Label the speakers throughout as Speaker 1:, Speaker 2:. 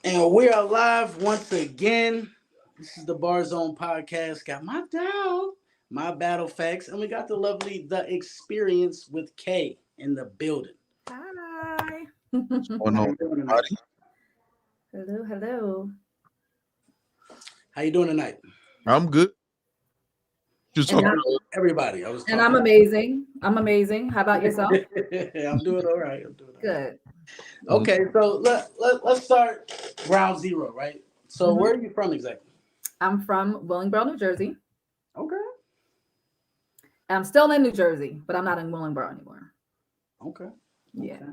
Speaker 1: And we are live once again. This is the Bar Zone podcast. Got my dog, my battle facts, and we got the lovely The Experience with K in the building.
Speaker 2: Hi.
Speaker 3: Going
Speaker 1: How
Speaker 3: on,
Speaker 1: you doing tonight?
Speaker 3: everybody?
Speaker 2: Hello, hello.
Speaker 1: How you doing tonight?
Speaker 3: I'm good. Just
Speaker 2: And
Speaker 1: Oh,
Speaker 3: talking.
Speaker 2: I'm
Speaker 1: everybody. I was
Speaker 2: and I'm
Speaker 1: talking.
Speaker 2: amazing. I'm amazing. How about yourself?
Speaker 1: I'm doing all right. I'm doing all right.
Speaker 2: Good.
Speaker 1: Okay, so let's start ground zero, right? So
Speaker 2: hmm
Speaker 1: where are you from exactly?
Speaker 2: I'm from Willingboro, New Jersey.
Speaker 1: Okay.
Speaker 2: I'm still in New Jersey, but I'm not in Willingboro anymore.
Speaker 1: Okay.
Speaker 2: Yeah.
Speaker 1: Okay.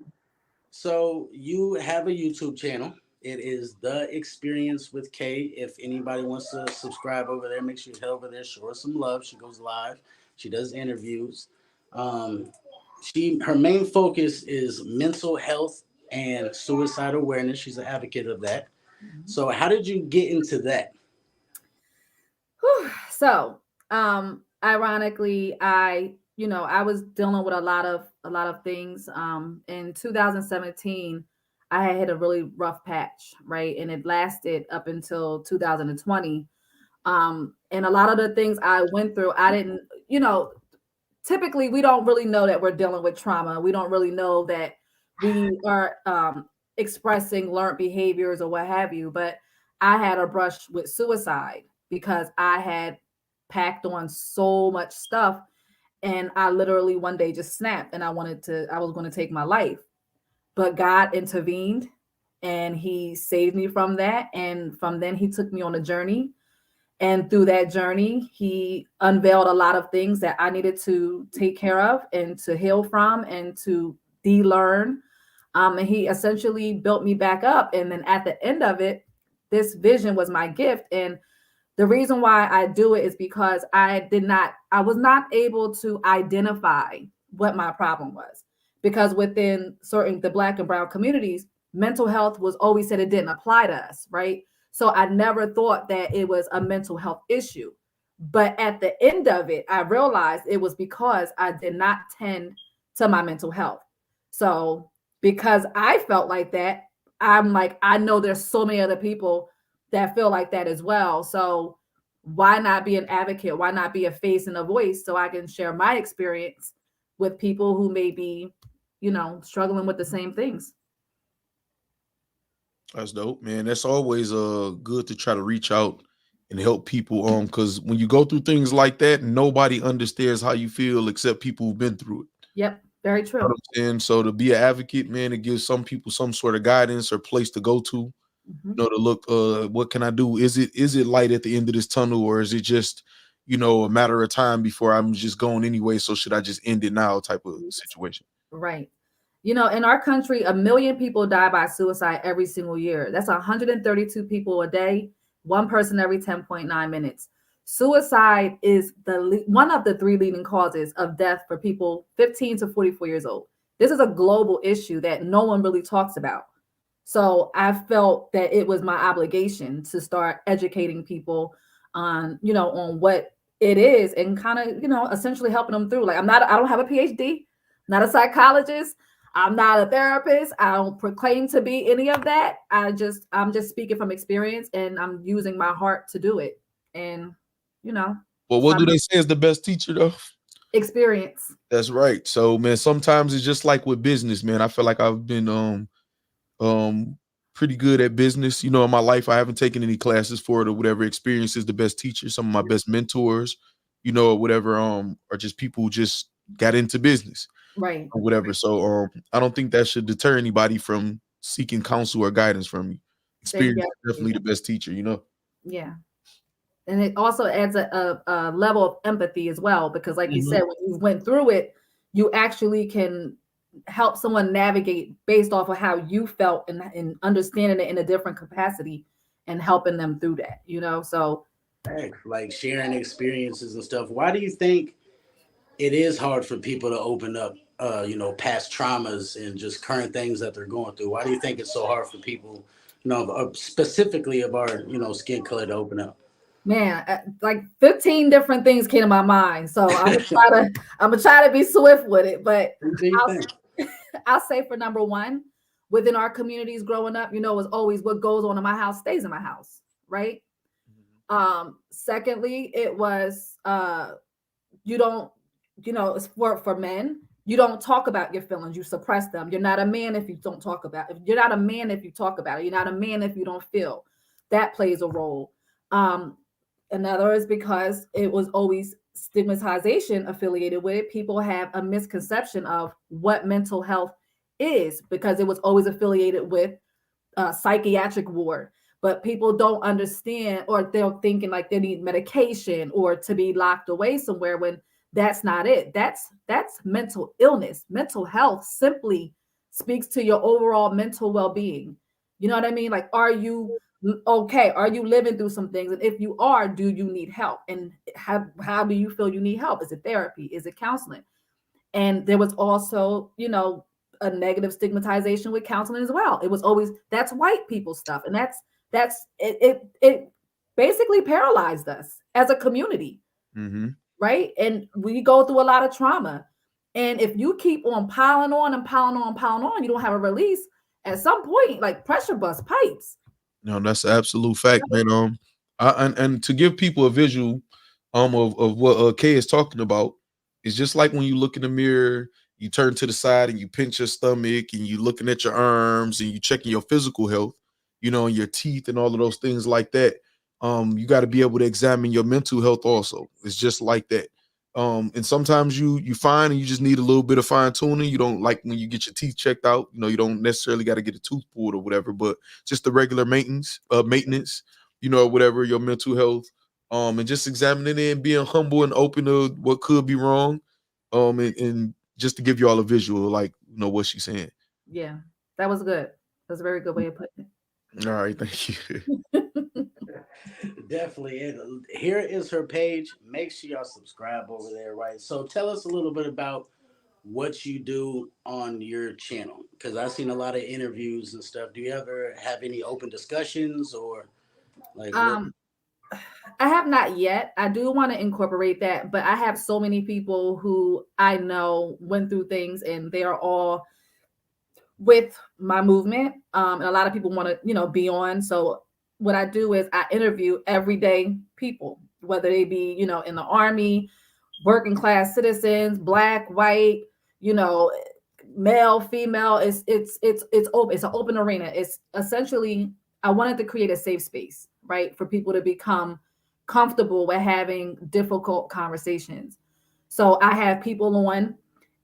Speaker 1: So you have a YouTube channel. It is The Experience with Kay. If anybody wants to subscribe over there, make sure you head over there. Show her some love. She goes live. She does interviews. Um, her main focus is mental health and suicide awareness. She's an advocate of that.
Speaker 2: Mhm.
Speaker 1: So how did you get into that?
Speaker 2: Whew. So, ironically, I was dealing with a lot of things. In 2017, I had hit a really rough patch, right, and it lasted up until 2020. And a lot of the things I went through, I didn't, typically we don't really know that we're dealing with trauma. We don't really know that we are expressing learned behaviors or what have you. But I had a brush with suicide because I had packed on so much stuff, and I literally one day just snapped and I was going to take my life. But God intervened and he saved me from that. And from then he took me on a journey, and through that journey, he unveiled a lot of things that I needed to take care of and to heal from and to de-learn. And he essentially built me back up. And then at the end of it, this vision was my gift. And the reason why I do it is because I was not able to identify what my problem was. Because within certain the Black and brown communities, mental health was always said it didn't apply to us, right? So I never thought that it was a mental health issue. But at the end of it, I realized it was because I did not tend to my mental health. So because I felt like that, I'm like, I know there's so many other people that feel like that as well. So why not be an advocate? Why not be a face and a voice so I can share my experience with people who may be, struggling with the same things?
Speaker 3: That's dope, man. That's always good to try to reach out and help people. Because when you go through things like that, nobody understands how you feel except people who've been through it.
Speaker 2: Yep, very
Speaker 3: You know what
Speaker 2: true.
Speaker 3: I'm saying? So to be an advocate, man, it gives some people some sort of guidance or place to go to.
Speaker 2: Mhm.
Speaker 3: To look, what can I do? Is it light at the end of this tunnel, or is it just, a matter of time before I'm just going anyway? So should I just end it now? Type of situation.
Speaker 2: Right. In our country, 1 million people die by suicide every single year. That's 132 people a day, one person every 10.9 minutes. Suicide is one of the three leading causes of death for people 15 to 44 years old. This is a global issue that no one really talks about. So I felt that it was my obligation to start educating people on what it is and kind of, essentially helping them through. Like I don't have a PhD, not a psychologist. I'm not a therapist. I don't proclaim to be any of that. I'm just speaking from experience and I'm using my heart to do it. And, you know,
Speaker 3: Well, what do
Speaker 2: some
Speaker 3: they say is the best teacher though?
Speaker 2: experience.
Speaker 3: That's right. So man, sometimes it's just like with business, man. I feel like I've been um pretty good at business. In my life I haven't taken any classes for it or whatever. Experience is the best teacher. Some of my best mentors, or whatever, are just people who just got into business
Speaker 2: Right.
Speaker 3: or whatever. So I don't think that should deter anybody from seeking counsel or guidance from me.
Speaker 2: They
Speaker 3: Experience is
Speaker 2: definitely,
Speaker 3: definitely the best teacher.
Speaker 2: yeah. And it also adds a level of empathy as well, because like you
Speaker 1: Mhm.
Speaker 2: said, when you went through it, you actually can help someone navigate based off of how you felt and understanding it in a different capacity and helping them through that. So
Speaker 1: Thanks. Like sharing experiences and stuff. Why do you think it is hard for people to open up, past traumas and just current things that they're going through? Why do you think it's so hard for people, specifically of our, skin color to open up?
Speaker 2: man, like 15 different things came to my mind. So I'm gonna try to be swift with it, but
Speaker 1: What do you think?
Speaker 2: I'll I'll say for number one, within our communities growing up, you know, was always what goes on in my house stays in my house, right? Secondly, it was you don't, you know, it's for men, you don't talk about your feelings, you suppress them. You're not a man if you don't talk about it. You're not a man if you talk about it. You're not a man if you don't feel. That plays a role. Another is because it was always stigmatization affiliated with it. People have a misconception of what mental health is because it was always affiliated with psychiatric ward, but people don't understand, or they're thinking like they need medication or to be locked away somewhere when that's not it. That's mental illness. Mental health simply speaks to your overall mental well-being. You know what I mean? Like, are you okay? Are you living through some things? And if you are, do you need help? And how do you feel you need help? Is it therapy? Is it counseling? And there was also, you know, a negative stigmatization with counseling as well. It was always that's white people stuff, and that's it basically paralyzed us as a community, right? And we go through a lot of trauma, and if you keep on piling on and piling on and piling on, you don't have a release. At some point, like pressure bust pipes.
Speaker 3: No, that's an absolute fact, man. And to give people a visual, of what Kay is talking about, it's just like when you look in the mirror, you turn to the side and you pinch your stomach and you looking at your arms and you checking your physical health, you know, and your teeth and all of those things like that. You got to be able to examine your mental health also. It's just like that. And sometimes you find and you just need a little bit of fine tuning. You don't, like when you get your teeth checked out, you know, you don't necessarily got to get a tooth pulled or whatever, but just the regular maintenance, you know, whatever, your mental health, and just examining it and being humble and open to what could be wrong. And just to give you all a visual, like, you know, what she's saying.
Speaker 2: Yeah, that was good. That's a very good way of putting
Speaker 3: it. All right, thank you.
Speaker 1: Definitely. And here is her page. Make sure y'all subscribe over there, right? So tell us a little bit about what you do on your channel, because I've seen a lot of interviews and stuff. Do you ever have any open discussions or like
Speaker 2: I have not yet. I do want to incorporate that, but I have so many people who I know went through things and they are all with my movement. And a lot of people want to, you know, be on. So what I do is I interview everyday people, whether they be, you know, in the army, working class citizens, black, white, you know, male, female. It's open. It's an open arena. It's essentially, I wanted to create a safe space, right, for people to become comfortable with having difficult conversations. So I have people on,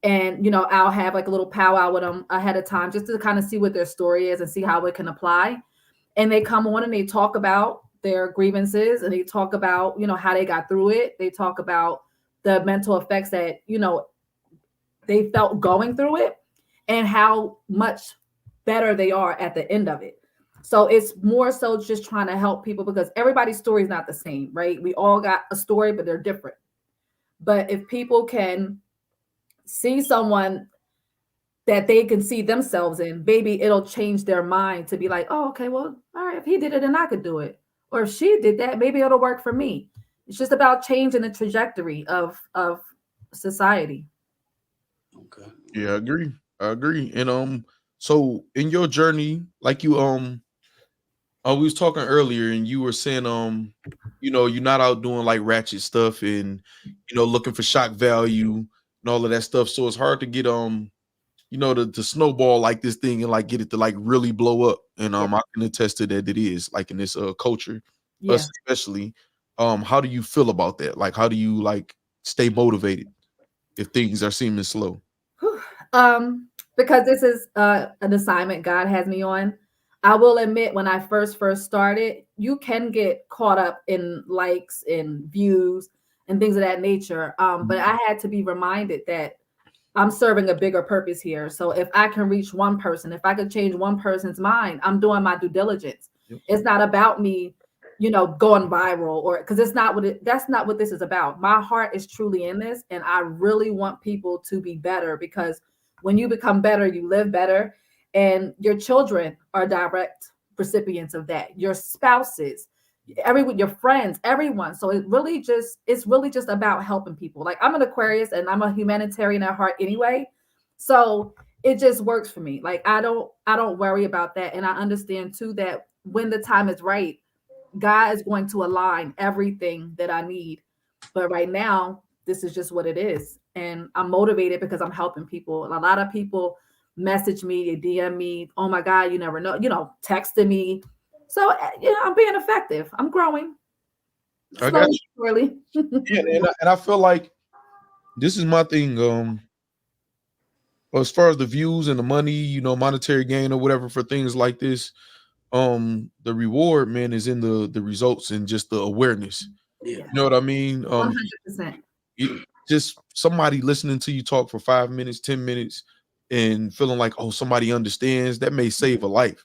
Speaker 2: and you know, I'll have like a little powwow with them ahead of time just to kind of see what their story is and see how it can apply. And they come on and they talk about their grievances and they talk about, you know, how they got through it. They talk about the mental effects that, you know, they felt going through it and how much better they are at the end of it. So it's more so just trying to help people because everybody's story is not the same, right? We all got a story, but they're different. But if people can see someone that they can see themselves in, maybe it'll change their mind to be like, oh, okay, well, all right, if he did it, then I could do it. Or if she did that, maybe it'll work for me. It's just about changing the trajectory of society.
Speaker 3: Okay. Yeah, I agree. And so in your journey, like you we was talking earlier and you were saying you know, you're not out doing like ratchet stuff and, you know, looking for shock value and all of that stuff. So it's hard to get you know, to snowball like this thing and like get it to like really blow up. And I can attest to that it is like in this culture, us especially. How do you feel about that? Like, how do you like stay motivated if things are seeming slow?
Speaker 2: Because this is an assignment God has me on. I will admit, when I first started, you can get caught up in likes and views and things of that nature. But I had to be reminded that I'm serving a bigger purpose here. So if I can reach one person, if I could change one person's mind, I'm doing my due diligence. Yep. It's not about me, you know, going viral, or because that's not what this is about. My heart is truly in this, and I really want people to be better, because when you become better, you live better, and your children are direct recipients of that. Your spouses, everyone, your friends, everyone. So it's really just about helping people. Like, I'm an Aquarius and I'm a humanitarian at heart anyway. So it just works for me. Like I don't worry about that. And I understand too that when the time is right, God is going to align everything that I need. But right now, this is just what it is. And I'm motivated because I'm helping people. A lot of people message me, they DM me, oh my God, you never know, texting me. So, I'm being effective. I'm growing
Speaker 3: I got
Speaker 2: slowly, surely.
Speaker 3: you. Yeah, and I feel like this is my thing. As far as the views and the money, monetary gain or whatever for things like this, the reward, man, is in the results and just the awareness.
Speaker 1: Yeah.
Speaker 3: You know what I mean?
Speaker 2: 100%.
Speaker 3: Just somebody listening to you talk for 5 minutes, 10 minutes, and feeling like, oh, somebody understands, that may save a life.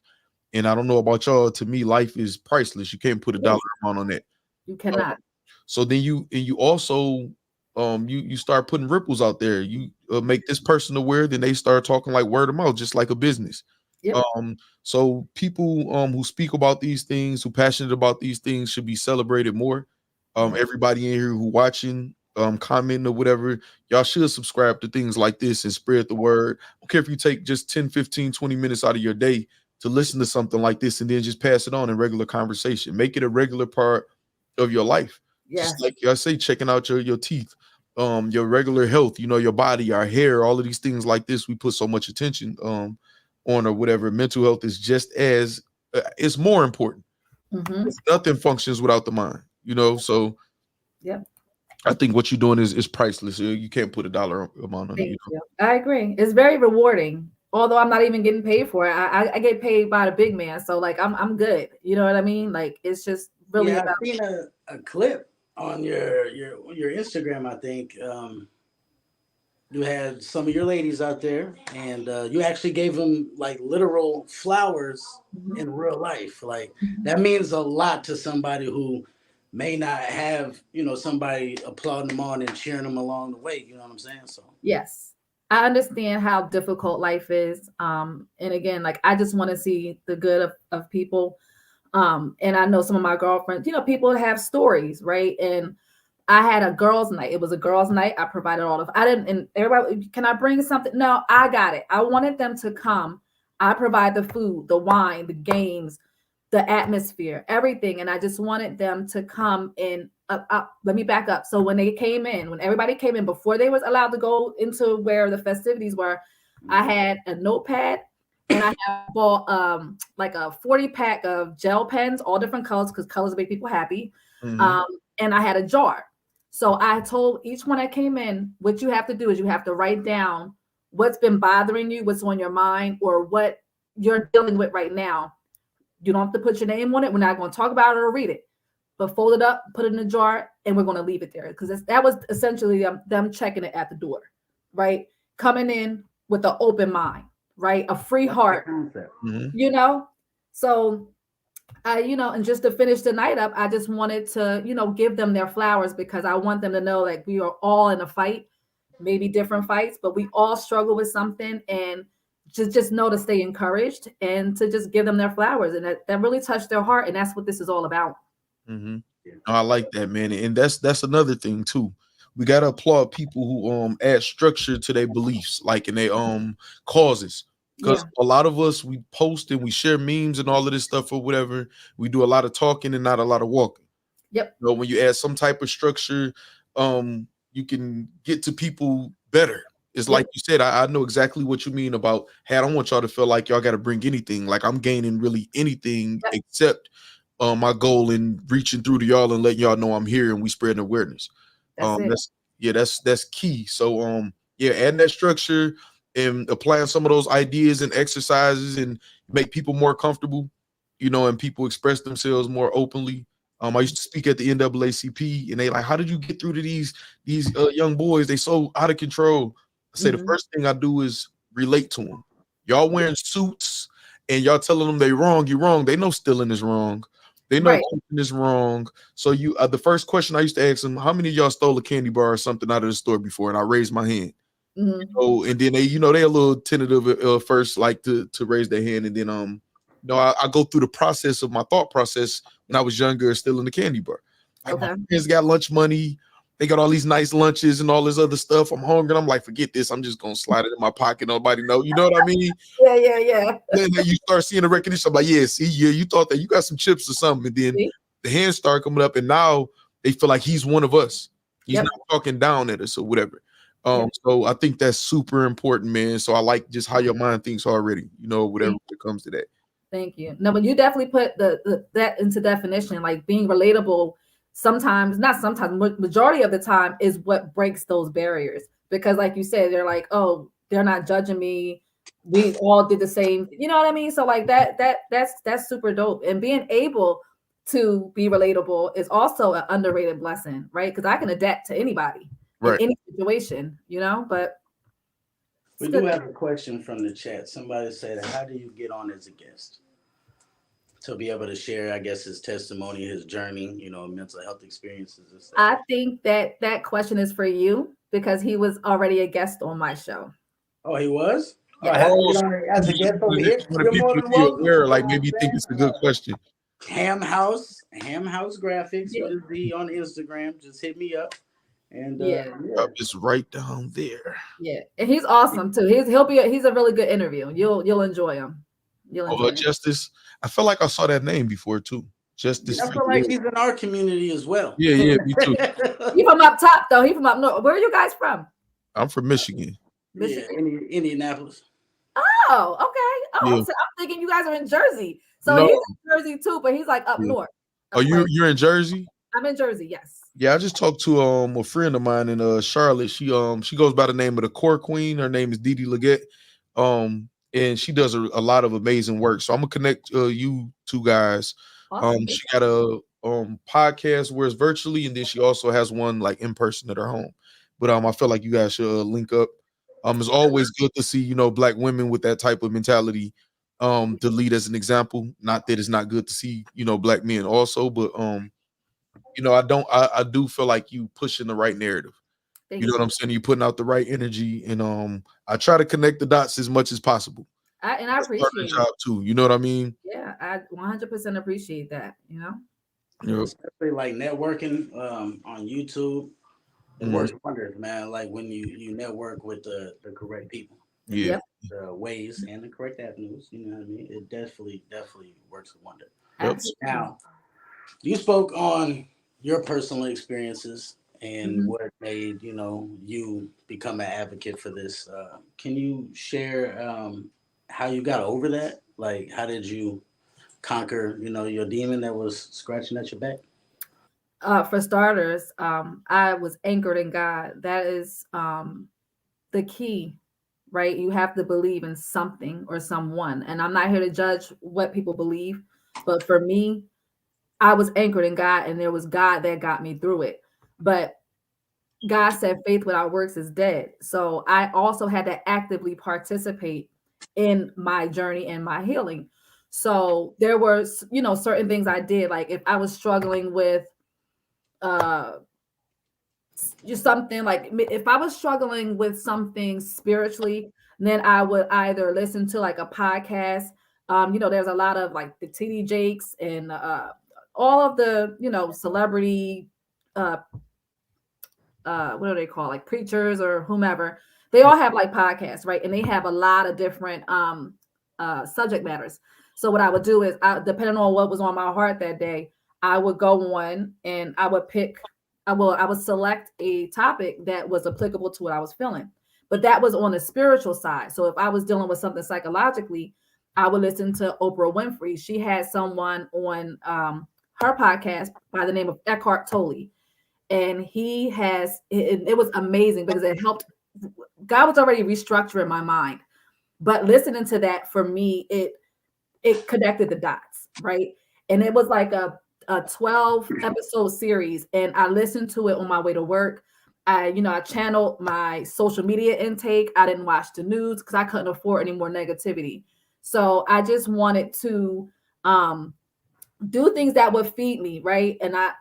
Speaker 3: And I don't know about y'all. To me, life is priceless. You can't put a dollar amount on that.
Speaker 2: You cannot.
Speaker 3: So then you also you start putting ripples out there. You make this person aware, then they start talking like word of mouth, just like a business.
Speaker 2: Yep.
Speaker 3: So people who speak about these things, who passionate about these things, should be celebrated more. Everybody in here who watching, commenting or whatever, y'all should subscribe to things like this and spread the word. I don't care if you take just 10, 15, 20 minutes out of your day to listen to something like this and then just pass it on in regular conversation. Make it a regular part of your life.
Speaker 2: Yes.
Speaker 3: Just like I say, checking out your teeth, your regular health, your body, our hair, all of these things like this, we put so much attention on or whatever. Mental health is just as it's more important. Nothing functions without the mind, so
Speaker 2: Yep.
Speaker 3: I think what you're doing is priceless. You can't put a dollar amount on it.
Speaker 2: Thank you. I agree. It's very rewarding. Although I'm not even getting paid for it. I get paid by the big man. So like I'm good. You know what I mean? Like it's just really
Speaker 1: Yeah,
Speaker 2: about
Speaker 1: I've seen a clip on your Instagram, I think. You had some of your ladies out there, and you actually gave them like literal flowers in real life. Like that means a lot to somebody who may not have, somebody applauding them on and cheering them along the way. You know what I'm saying? So
Speaker 2: Yes. I understand how difficult life is. And again, like I just want to see the good of people. And I know some of my girlfriends, people have stories, right? And I had a girls' night. It was a girls' night. I provided all of I didn't and everybody, can I bring something? No, I got it. I wanted them to come. I provide the food, the wine, the games, the atmosphere, everything. And I just wanted them to come in. Let me back up. So when everybody came in, before they was allowed to go into where the festivities were, I had a notepad and I have bought like a 40-pack of gel pens, all different colors, because colors make people happy. And I had a jar. So I told each one that came in, what you have to do is you have to write down what's been bothering you, what's on your mind, or what you're dealing with right now. You don't have to put your name on it. We're not going to talk about it or read it, but fold it up, put it in a jar, and we're going to leave it there, because that was essentially them checking it at the door, right? Coming in with an open mind, right? A free heart, So and just to finish the night up, I just wanted to, give them their flowers, because I want them to know like we are all in a fight, maybe different fights, but we all struggle with something, and just know to stay encouraged and to just give them their flowers. And that really touched their heart. And that's what this is all about.
Speaker 3: I like that, man. And that's another thing too. We got to applaud people who add structure to their beliefs, like in their causes. Because a lot of us, we post and we share memes and all of this stuff or whatever. We do a lot of talking and not a lot of walking.
Speaker 2: Yep.
Speaker 3: When you add some type of structure, you can get to people better. It's like you said, I know exactly what you mean about, hey, I don't want y'all to feel like y'all got to bring anything. Like I'm gaining really anything except my goal in reaching through to y'all and letting y'all know I'm here and we spreading awareness. That's key. So adding that structure and applying some of those ideas and exercises and make people more comfortable, and people express themselves more openly. I used to speak at the NAACP and they like, how did you get through to these young boys? They so out of control. I say the first thing I do is relate to them. Y'all wearing suits and y'all telling them they wrong, you're wrong. They know stealing is wrong. They know cheating is wrong. So the first question I used to ask them, how many of y'all stole a candy bar or something out of the store before? And I raised my hand. And then they, they're a little tentative first, like to raise their hand. And then, I go through the process of my thought process when I was younger, stealing the candy bar. Like my friends got lunch money. They got all these nice lunches and all this other stuff. I'm hungry. I'm like, forget this. I'm just gonna slide it in my pocket. Nobody know. You know what I mean?
Speaker 2: Yeah.
Speaker 3: Then you start seeing the recognition. I'm like, yeah, see, yeah, you thought that you got some chips or something, and then
Speaker 2: See?
Speaker 3: the hands start coming up, and now they feel like he's one of us. He's
Speaker 2: Yep.
Speaker 3: not talking down at us or whatever.
Speaker 2: Yep.
Speaker 3: So I think that's super important, man. So I like just how your mind thinks already, you know, whatever it comes to that.
Speaker 2: Thank you. No, but you definitely put that into definition, like being relatable. Sometimes, not sometimes, majority of the time is what breaks those barriers. Because like you said, they're like, oh, they're not judging me. We all did the same. You know what I mean? So like that's super dope. And being able to be relatable is also an underrated blessing, right? Because I can adapt to anybody in any situation, you know, but
Speaker 1: we do have a question from the chat. Somebody said, how do you get on as a guest? To be able to share, I guess, his testimony, his journey, you know, mental health experiences and stuff.
Speaker 2: I think that question is for you because he was already a guest on my show.
Speaker 1: Oh, he was?
Speaker 2: Yeah.
Speaker 1: As a guest over here. You're more than welcome.
Speaker 3: Aware, like maybe you think it's a good question.
Speaker 1: Ham House Graphics with the on Instagram. Just hit me up. And
Speaker 3: it's right down there.
Speaker 2: Yeah, and he's awesome too. He's a really good interview. You'll enjoy him.
Speaker 3: Justice. I feel like I saw that name before too. Justice.
Speaker 1: I feel like he's in our community as well.
Speaker 3: Yeah, me too.
Speaker 2: He from up top though. He from up north. Where are you guys from?
Speaker 3: I'm from Michigan.
Speaker 1: Michigan? Yeah, Indianapolis.
Speaker 2: Oh, okay. Oh, yeah. So I'm thinking you guys are in Jersey. So he's in Jersey too, but he's like up north.
Speaker 3: Oh, you're in Jersey?
Speaker 2: I'm in Jersey, yes.
Speaker 3: Yeah, I just talked to a friend of mine in Charlotte. She goes by the name of the Core Queen. Her name is Didi Leggett. And she does a lot of amazing work. So I'm gonna connect you two guys. Awesome. She got a podcast where it's virtually, and then she also has one like in person at her home. But I feel like you guys should link up. It's always good to see, you know, Black women with that type of mentality to lead as an example. Not that it's not good to see, you know, Black men also, but you know, I do feel like you pushing the right narrative. You know what I'm saying? You're putting out the right energy, and I try to connect the dots as much as possible.
Speaker 2: I appreciate
Speaker 3: the job too. You know what I mean?
Speaker 2: Yeah, I 100% appreciate that. You know,
Speaker 1: especially like networking on YouTube. It works wonders, man. Like when you network with the correct people, the ways and the correct avenues. You know what I mean? It definitely works a wonder. Now, you spoke on your personal experiences and what made you become an advocate for this. Can you share how you got over that? Like, how did you conquer your demon that was scratching at your back?
Speaker 2: For starters, I was anchored in God. That is the key, right? You have to believe in something or someone. And I'm not here to judge what people believe, but for me, I was anchored in God, and there was God that got me through it. But God said faith without works is dead. So I also had to actively participate in my journey and my healing. So there were, certain things I did. Like if I was struggling with just something, like if I was struggling with something spiritually, then I would either listen to like a podcast. There's a lot of like the TD Jakes and all of the, celebrity, what do they call, like preachers or whomever. They all have like podcasts, right? And they have a lot of different subject matters. So what I would do is, depending on what was on my heart that day, I would go on and I would select a topic that was applicable to what I was feeling. But that was on the spiritual side. So if I was dealing with something psychologically, I would listen to Oprah Winfrey. She had someone on her podcast by the name of Eckhart Tolle. And it was amazing because it helped. God was already restructuring my mind. But listening to that, for me, it connected the dots, right? And it was like a 12 episode series, and I listened to it on my way to work. I channeled my social media intake. I didn't watch the news because I couldn't afford any more negativity. So I just wanted to do things that would feed me, right? And I,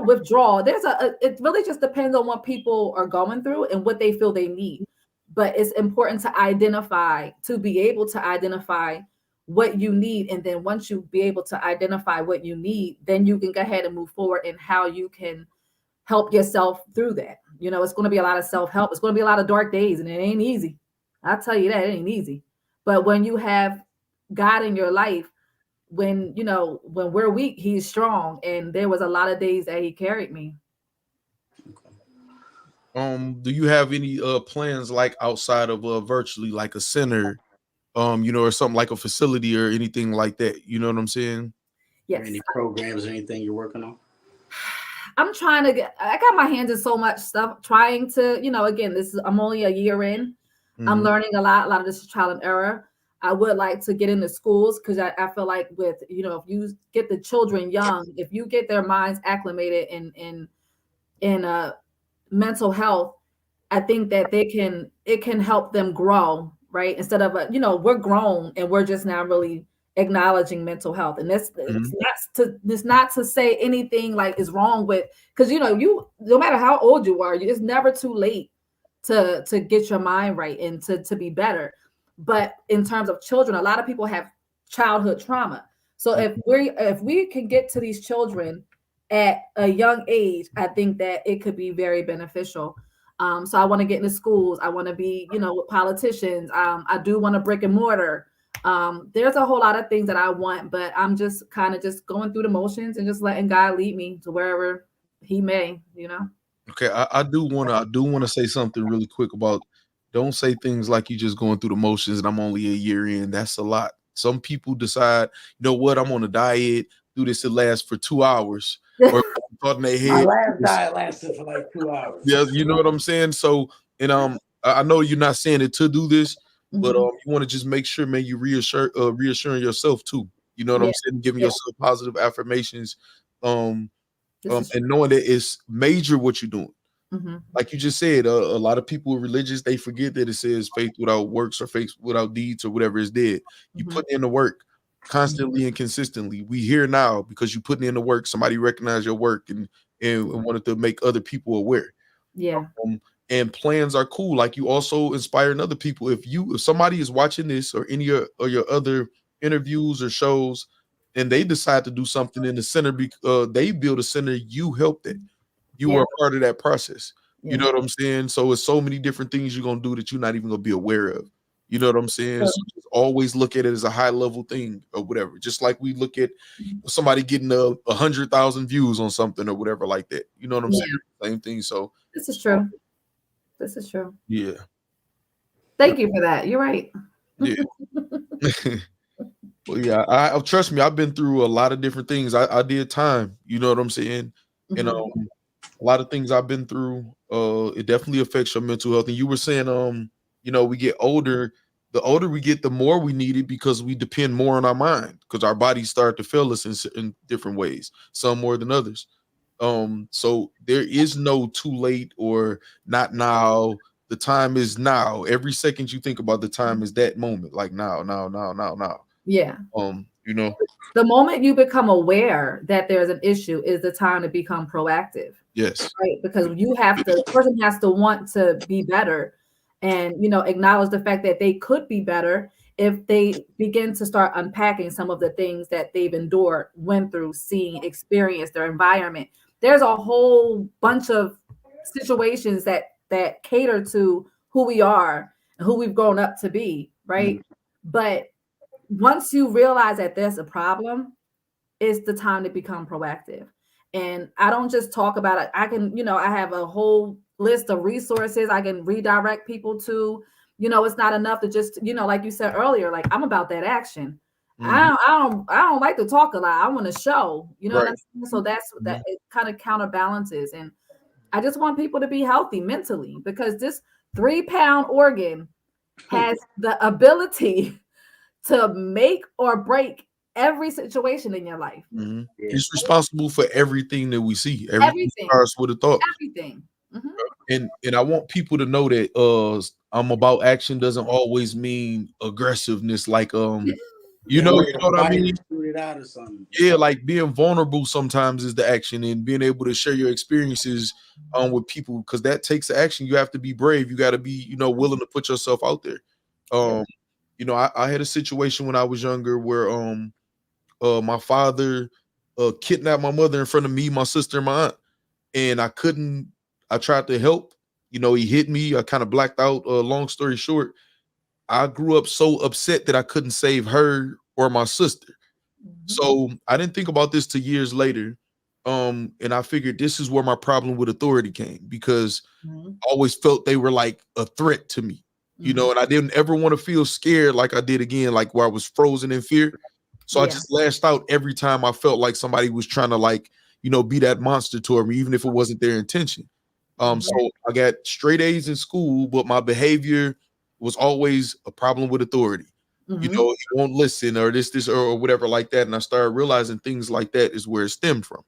Speaker 2: withdraw. It really just depends on what people are going through and what they feel they need. But it's important to be able to identify what you need. And then once you be able to identify what you need, then you can go ahead and move forward in how you can help yourself through that. You know, it's going to be a lot of self-help. It's going to be a lot of dark days, and it ain't easy. I'll tell you that, it ain't easy. But when you have God in your life, when you know when we're weak, He's strong, and there was a lot of days that He carried me.
Speaker 3: Do you have any plans like outside of virtually, like a center, or something like a facility or anything like that? You know what I'm saying?
Speaker 1: Or
Speaker 2: Yes,
Speaker 1: any programs or anything you're working on?
Speaker 2: I'm trying to get. I got my hands in so much stuff. Trying to, again, I'm only a year in. I'm
Speaker 3: Mhm.
Speaker 2: learning a lot. A lot of this is trial and error. I would like to get into schools because I feel like with if you get the children young, if you get their minds acclimated in mental health, I think that it can help them grow, right? Instead of we're grown and we're just now really acknowledging mental health. And
Speaker 3: Mhm.
Speaker 2: it's not to say anything like is wrong with, because you no matter how old you are, it's never too late to get your mind right and to be better. But in terms of children, a lot of people have childhood trauma. So if we can get to these children at a young age, I think that it could be very beneficial. So I want to get into schools. I want to be, with politicians. I do want a brick and mortar. There's a whole lot of things that I want, but I'm just kind of just going through the motions and just letting God lead me to wherever He may.
Speaker 3: Okay, I do wanna say something really quick about, don't say things like you just going through the motions and I'm only a year in. That's a lot. Some people decide, you know what, I'm on a diet, do this, it lasts for 2 hours, or thought in their
Speaker 1: My
Speaker 3: head.
Speaker 1: last diet lasted for like 2 hours.
Speaker 3: Yeah, you know what I'm saying? So, and I know you're not saying it to do this, but
Speaker 2: Mhm.
Speaker 3: you want to just make sure, man, you reassuring yourself too. You know what
Speaker 2: Yeah,
Speaker 3: I'm saying? Giving
Speaker 2: yeah.
Speaker 3: yourself positive affirmations, um,
Speaker 2: This is
Speaker 3: and knowing that it's major what you're doing.
Speaker 2: hmm
Speaker 3: Like you just said, a lot of people are religious. They forget that it says faith without works or faith without deeds or whatever is dead. You
Speaker 2: hmm
Speaker 3: put in the work constantly and consistently. We here now because you putting in the work. Somebody recognized your work and wanted to make other people aware.
Speaker 2: Yeah.
Speaker 3: Um, and plans are cool. Like you also inspiring other people. If somebody is watching this or any of your other interviews or shows, and they decide to do something in the center, they build a center, you helped it. You
Speaker 2: Yeah.
Speaker 3: were a part of that process. You
Speaker 2: Yeah.
Speaker 3: know what I'm saying? So it's so many different things you're gonna do that you're not even gonna be aware of. You know what I'm saying? So
Speaker 2: True.
Speaker 3: just always look at it as a high level thing or whatever. Just like we look at somebody getting 100,000 views on something or whatever like that. You know what I'm saying?
Speaker 2: Yeah.
Speaker 3: Same thing. So
Speaker 2: This is true. This is true.
Speaker 3: yeah,
Speaker 2: Thank you for that. You're right.
Speaker 3: yeah. Well, yeah, I trust me, I've been through a lot of different things. I did time, you know what I'm saying? And
Speaker 2: Mhm.
Speaker 3: a lot of things I've been through, it definitely affects your mental health. And you were saying, we get older, the older we get, the more we need it because we depend more on our mind because our bodies start to fail us in different ways, some more than others. So there is no too late or not now. The time is now. Every second you think about the time is that moment, like now, now, now, now, now.
Speaker 2: Yeah.
Speaker 3: You know,
Speaker 2: The moment you become aware that there's an issue is the time to become proactive,
Speaker 3: yes.
Speaker 2: right? Because the person has to want to be better and, acknowledge the fact that they could be better if they begin to start unpacking some of the things that they've endured, went through, seen, experienced, their environment. There's a whole bunch of situations that cater to who we are and who we've grown up to be, right?
Speaker 1: Mhm.
Speaker 2: But once you realize that there's a problem, it's the time to become proactive. And I don't just talk about it. I can, I have a whole list of resources I can redirect people to. It's not enough to just, like you said earlier, like I'm about that action.
Speaker 3: Mhm.
Speaker 2: I don't like to talk a lot. I want to show, you know what
Speaker 3: Right.
Speaker 2: I'm saying? So that's that
Speaker 3: Mhm.
Speaker 2: it kind of counterbalances. And I just want people to be healthy mentally because this 3-pound organ has the ability to make or break every situation in your life.
Speaker 3: Mhm.
Speaker 1: Yeah.
Speaker 3: It's responsible for everything that we see. Everything
Speaker 2: Everything,
Speaker 3: starts with a thought.
Speaker 2: everything. Mhm.
Speaker 3: And I want people to know that I'm about action doesn't always mean aggressiveness. Like
Speaker 1: Yeah,
Speaker 3: you
Speaker 1: ready to
Speaker 3: know what I
Speaker 1: fight
Speaker 3: mean?
Speaker 1: and shoot it out or something.
Speaker 3: Yeah, like being vulnerable sometimes is the action, and being able to share your experiences with people because that takes action. You have to be brave. You got to be, willing to put yourself out there.
Speaker 2: Yeah.
Speaker 3: Um, I had a situation when I was younger where my father kidnapped my mother in front of me, my sister, and my aunt. and I couldn't. I tried to help. You know, he hit me. I kind of blacked out. Long story short, I grew up so upset that I couldn't save her or my sister. So I didn't think about this till years later. And I figured this is where my problem with authority came, because
Speaker 2: Mhm.
Speaker 3: I always felt they were like a threat to me, you know, and I didn't ever want to feel scared like I did again, like where I was frozen in fear. So I
Speaker 2: Yeah.
Speaker 3: just lashed out every time I felt like somebody was trying to, like, you know, be that monster toward me, even if it wasn't their intention. So I got straight A's in school, but my behavior was always a problem with authority. You know, he won't listen, or this, or whatever like that. And I started realizing things like that is where it stemmed from.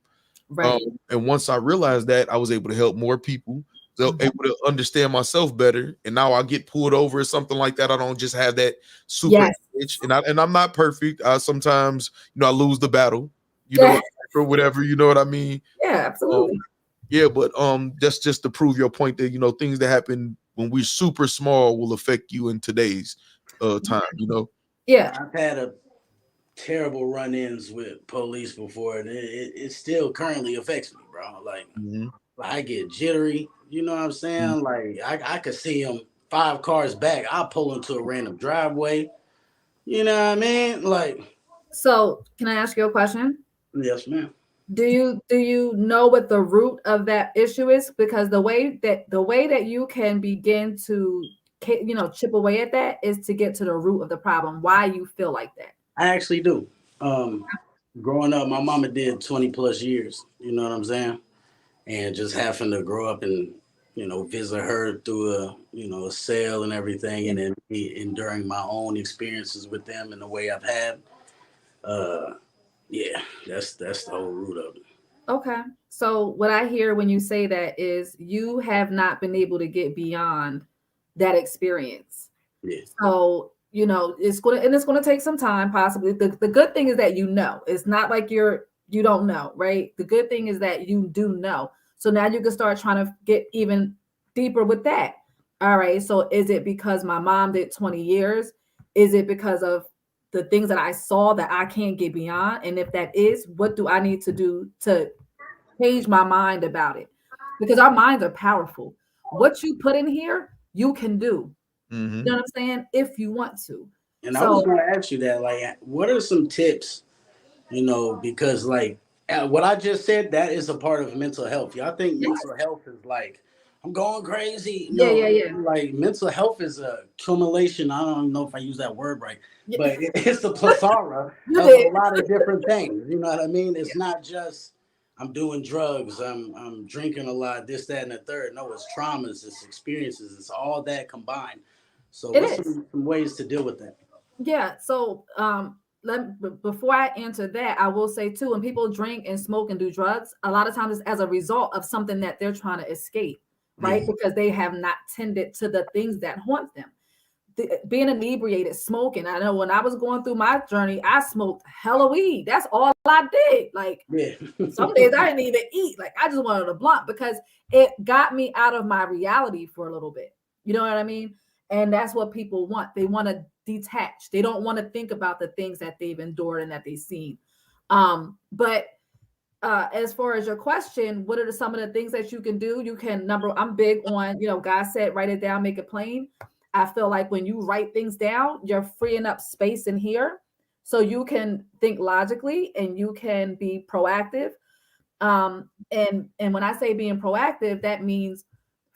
Speaker 2: Right.
Speaker 3: And once I realized that, I was able to help more people, so able to understand myself better. And now I get pulled over or something like that. I don't just have that super
Speaker 2: Yes.
Speaker 3: itch. And I'm not perfect. I sometimes, you know, I lose the battle, you know,
Speaker 2: Yeah.
Speaker 3: or whatever, you know what I mean?
Speaker 2: Yeah, absolutely.
Speaker 3: Yeah, but that's just to prove your point that, you know, things that happen when we're super small will affect you in today's time, you know.
Speaker 2: Yeah.
Speaker 1: I've had a terrible run-ins with police before, and it still currently affects me, bro. Like
Speaker 3: Mhm.
Speaker 1: I get jittery. You know what I'm
Speaker 3: Mhm.
Speaker 1: saying? Like I could see them 5 cars back. I pull into a random driveway. You know what I mean? Like,
Speaker 2: So can I ask you a question?
Speaker 1: yes, ma'am.
Speaker 2: Do you know what the root of that issue is? Because the way that you can begin to chip away at that is to get to the root of the problem, why you feel like that.
Speaker 1: I actually do. Um, Growing up, my mama did 20 plus years. You know what I'm saying? And just having to grow up and visit her through a sale and everything, and then me enduring my own experiences with them and the way I've had. Uh, yeah, that's the whole root of it.
Speaker 2: Okay. So what I hear when you say that is you have not been able to get beyond that experience.
Speaker 1: Yeah,
Speaker 2: So, it's gonna take some time, possibly. The good thing is that it's not like you don't know, right? The good thing is that you do know. So now you can start trying to get even deeper with that. All right. So is it because my mom did 20 years? Is it because of the things that I saw that I can't get beyond? And if that is, what do I need to do to change my mind about it? Because our minds are powerful. What you put in here, you can do. You
Speaker 3: Mhm.
Speaker 2: know what I'm saying? If you want to.
Speaker 1: and I was
Speaker 2: So
Speaker 1: gonna ask you that, like, what are some tips? Because like what I just said, that is a part of mental health. Y'all think
Speaker 2: yeah,
Speaker 1: mental health is like I'm going crazy?
Speaker 2: yeah,
Speaker 1: No,
Speaker 2: yeah, yeah.
Speaker 1: like mental health is a accumulation. I don't know if I use that word right,
Speaker 2: Yeah.
Speaker 1: but it's the plethora
Speaker 2: You
Speaker 1: of a
Speaker 2: did.
Speaker 1: lot of different things. You know what I mean? It's not just I'm doing drugs, I'm drinking a lot, this, that, and the third. No, it's traumas, it's experiences, it's all that combined. So
Speaker 2: It
Speaker 1: what's
Speaker 2: is.
Speaker 1: some ways to deal with that?
Speaker 2: Yeah. So before I answer that, I will say too, when people drink and smoke and do drugs, a lot of times it's as a result of something that they're trying to escape, right?
Speaker 1: Yeah.
Speaker 2: Because they have not tended to the things that haunt them. Being inebriated, smoking. I know when I was going through my journey, I smoked hella weed. That's all I did. Like
Speaker 1: Yeah.
Speaker 2: some days I didn't even eat. Like I just wanted a blunt because it got me out of my reality for a little bit. You know what I mean? And that's what people want. They want to detach. They don't want to think about the things that they've endured and that they've seen. But as far as your question, what are some of the things that you can do? You can I'm big on, God said, write it down, make it plain. I feel like when you write things down, you're freeing up space in here so you can think logically and you can be proactive. And when I say being proactive, that means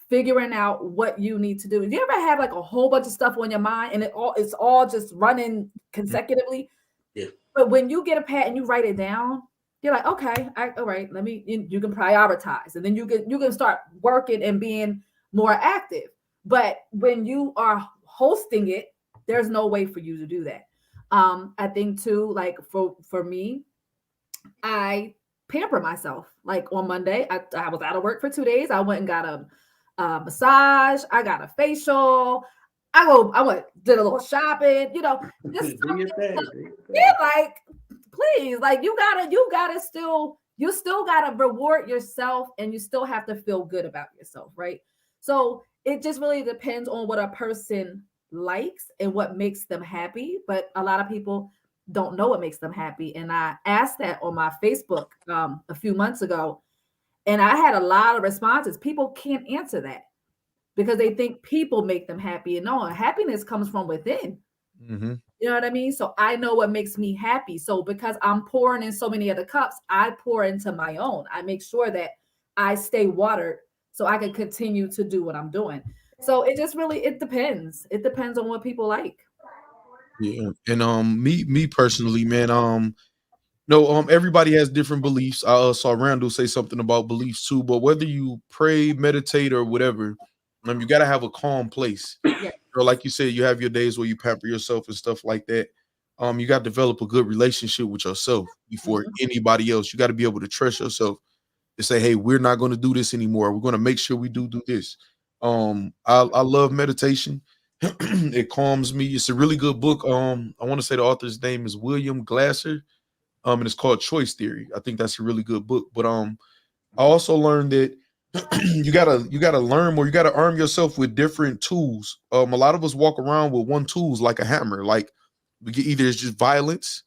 Speaker 2: figuring out what you need to do. Do you ever have like a whole bunch of stuff on your mind and it's all just running consecutively?
Speaker 1: Yeah.
Speaker 2: But when you get a pad and you write it down, you're like, okay, all right, you can prioritize, and then you can start working and being more active. But when you are hosting it, there's no way for you to do that. I think too, like for me, I pamper myself. Like on Monday, I was out of work for 2 days. I went and got a massage. I got a facial. I went did a little shopping. Just
Speaker 1: Do your
Speaker 2: something.
Speaker 1: thing. Do your
Speaker 2: Yeah,
Speaker 1: thing.
Speaker 2: like please, like you still gotta reward yourself, and you still have to feel good about yourself, right? So it just really depends on what a person likes and what makes them happy. But a lot of people don't know what makes them happy. And I asked that on my Facebook a few months ago, And I had a lot of responses. People can't answer that because they think people make them happy. And no, happiness comes from within.
Speaker 3: Mm-hmm.
Speaker 2: You know what I mean? So I know what makes me happy. So because I'm pouring in so many other cups, I pour into my own. I make sure that I stay watered so I can continue to do what I'm doing. So it just really, it depends. It depends on what people like.
Speaker 3: Yeah. And me personally, man, no, everybody has different beliefs. I saw Randall say something about beliefs too, but whether you pray, meditate, or whatever, you gotta have a calm place.
Speaker 2: Yeah.
Speaker 3: Or like you said, you have your days where you pamper yourself and stuff like that. You got to develop a good relationship with yourself before
Speaker 2: Mhm.
Speaker 3: anybody else. You got to be able to trust yourself to say, hey, we're not going to do this anymore. We're going to make sure we do this. I love meditation. It calms me. It's a really good book. I want to say the author's name is William Glasser. And it's called Choice Theory. I think that's a really good book. But I also learned that you gotta learn more. You gotta arm yourself with different tools. A lot of us walk around with one tools like a hammer. Like we get either it's just violence,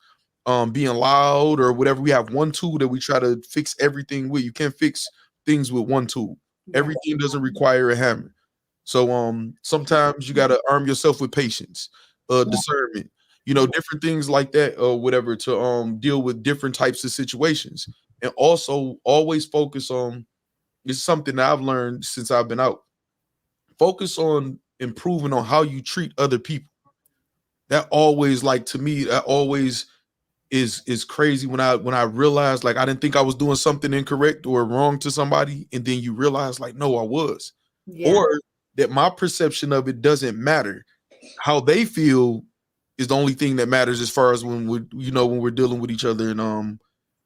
Speaker 3: being loud or whatever. We have one tool that we try to fix everything with. You can't fix things with one tool.
Speaker 2: Right.
Speaker 3: Everything doesn't require a hammer. So sometimes you gotta arm yourself with patience,
Speaker 2: Yeah.
Speaker 3: discernment, different things like that or whatever to deal with different types of situations. And also always focus on it's something that I've learned since I've been out. Focus on improving on how you treat other people. That always, like to me, that always is crazy when I realized like I didn't think I was doing something incorrect or wrong to somebody, and then you realize like no, I was,
Speaker 2: Yeah.
Speaker 3: or that my perception of it doesn't matter. How they feel is the only thing that matters as far as when we're dealing with each other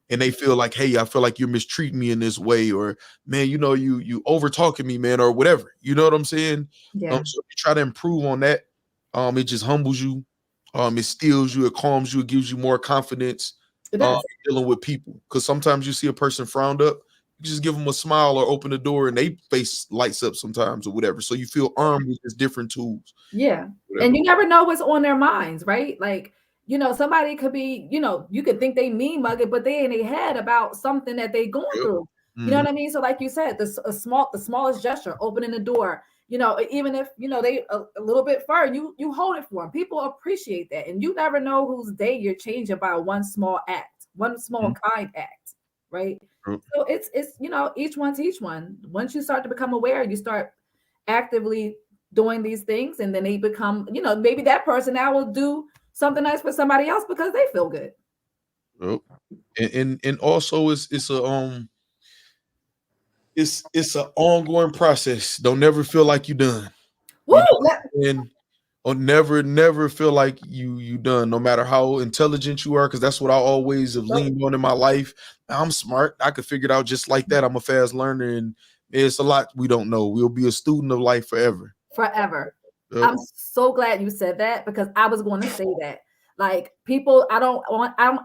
Speaker 3: and they feel like, hey, I feel like you're mistreating me in this way, or man, you over talking me, man, or whatever. You know what I'm saying?
Speaker 2: Yeah.
Speaker 3: So you try to improve on that. It just humbles you. It steals you. It calms you. It gives you more confidence.
Speaker 2: It does.
Speaker 3: Dealing with people, because sometimes you see a person frowned up, you just give them a smile or open the door, and they face lights up sometimes or whatever. So you feel armed with just different tools.
Speaker 2: Yeah.
Speaker 3: Whatever.
Speaker 2: And you never know what's on their minds, right? Like, somebody could be, you could think they mean mugging, but they in their head about something that they going
Speaker 3: Yep.
Speaker 2: through. You know
Speaker 3: Mhm.
Speaker 2: what I mean? So like you said, the smallest gesture, opening the door, even if, they a little bit far, you hold it for them. People appreciate that. And you never know whose day you're changing by one small act, one small
Speaker 3: Mhm.
Speaker 2: kind act, right?
Speaker 3: True.
Speaker 2: So it's each one's each one. Once you start to become aware, you start actively doing these things, and then they become, maybe that person now will do something nice for somebody else because they feel good.
Speaker 3: Yep. And also it's an ongoing process. Don't never feel like you done.
Speaker 2: Woo!
Speaker 3: And or never feel like you done, no matter how intelligent you are, because that's what I always have leaned on in my life. I'm smart. I could figure it out just like that. I'm a fast learner, and it's a lot we don't know. We'll be a student of life forever.
Speaker 2: Forever.
Speaker 3: Yep.
Speaker 2: I'm so glad you said that because I was going to say that. Like people, I don't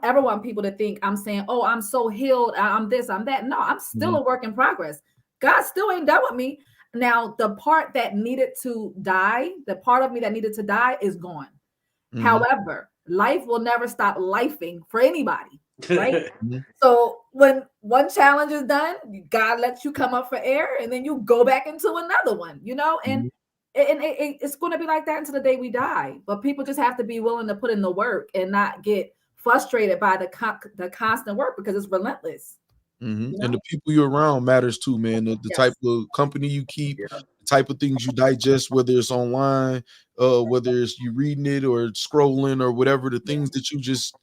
Speaker 2: ever want people to think I'm saying, oh, I'm so healed, I'm this, I'm that. No, I'm still a work in progress. God still ain't done with me. Now, the part that needed to die, the part of me that needed to die is gone.
Speaker 3: Mhm.
Speaker 2: However, life will never stop lifing for anybody, right?
Speaker 3: Mhm.
Speaker 2: So when one challenge is done, God lets you come up for air, and then you go back into another one, and
Speaker 3: Mhm.
Speaker 2: it's going to be like that until the day we die. But people just have to be willing to put in the work and not get frustrated by the constant work because it's relentless.
Speaker 3: Mhm. And the people you're around matters too, man. The type
Speaker 2: Yes.
Speaker 3: of company you keep,
Speaker 1: Yeah.
Speaker 3: the type of things you digest, whether it's online, whether it's you reading it or scrolling or whatever, the things that you just,